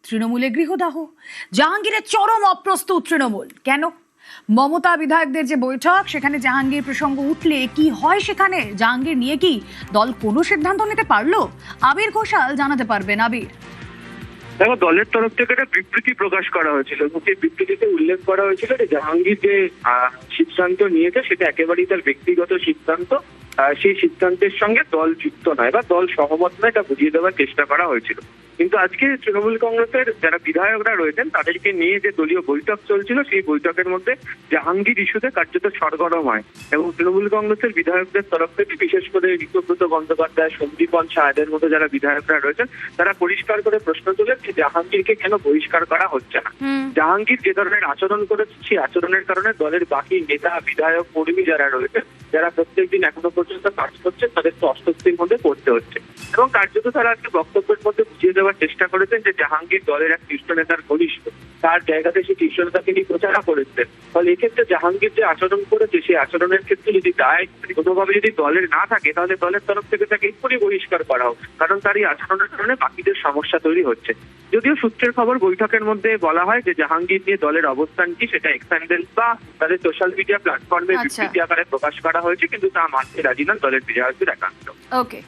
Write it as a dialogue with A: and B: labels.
A: তৃণমূলে গৃহদাহ, জাহাঙ্গীরের চরম অপ্রস্তুত তৃণমূল। কেন? মমতা বিধায়কদের যে বৈঠক, সেখানে জাহাঙ্গীর প্রসঙ্গ উঠলে কি হয় সেখানে? জাহাঙ্গীর নিয়ে কি দল কোনো সিদ্ধান্ত নিতে পারলো? আবির ঘোষাল জানাতে পারবেন। আবির,
B: দেখো, দলের তরফ থেকে একটা বিবৃতি প্রকাশ করা হয়েছিল এবং সেই বিবৃতিতে উল্লেখ করা হয়েছিল যে জাহাঙ্গীর যে সিদ্ধান্ত নিয়েছে সেটা একেবারেই তার ব্যক্তিগত সিদ্ধান্ত। সেই সিদ্ধান্তের সঙ্গে দল যুক্ত নয় বা দল সহমত নয়, এটা বুঝিয়ে দেওয়ার চেষ্টা করা হয়েছিল। কিন্তু আজকে তৃণমূল কংগ্রেসের যারা বিধায়করা রয়েছেন তাদেরকে নিয়ে যে দলীয় বৈঠক চলছিল, সেই বৈঠকের মধ্যে জাহাঙ্গীর ইস্যুতে কার্যত সরগরম হয় এবং তৃণমূল কংগ্রেসের বিধায়কদের তরফ থেকে, বিশেষ করে ঋতব্রত বন্দ্যোপাধ্যায়, সন্দীপন সাহাদের মতো যারা বিধায়করা রয়েছেন, তারা পরিষ্কার করে প্রশ্ন তোলেন যে জাহাঙ্গীরকে কেন বহিষ্কার করা হচ্ছে না। জাহাঙ্গীর যে ধরনের আচরণ করেছে, সেই আচরণের কারণে দলের বাকি নেতা, বিধায়ক, কর্মী যারা রয়েছে, যারা প্রত্যেকদিন এখনো পর্যন্ত কাজ করছে, তাদেরকে অস্বস্তির মধ্যে পড়তে হচ্ছে এবং কার্যত তারা আজকে বক্তব্যের মধ্যে বুঝিয়ে দেওয়ার চেষ্টা করেছেন যে জাহাঙ্গীর দলের এক শীর্ষ নেতার ঘনিষ্ঠ, তার জায়গাতে সেই শীর্ষ নেতাকে নিয়ে প্রচারণা করেছেন। ফলে এক্ষেত্রে জাহাঙ্গীর যে আচরণ করেছে, সেই আচরণের ক্ষেত্রে যদি দায় কোনোভাবে যদি দলের না থাকে, তাহলে দলের তরফ থেকে তাকে এক্ষুনি বহিষ্কার করা হোক, কারণ তার এই আচরণের কারণে বাকিদের সমস্যা তৈরি হচ্ছে। যদিও সূত্রের খবর, বৈঠকের মধ্যে বলা হয় যে জাহাঙ্গীর নিয়ে দলের অবস্থান কি সেটা এক্সপ্যান্ডেন্স বা তাদের সোশ্যাল মিডিয়া প্ল্যাটফর্মে বিবৃতি আকারে প্রকাশ করা হয়েছে, কিন্তু তা মানতে রাজি নন দলের বিধায়কদের একাংশ।
A: ওকে।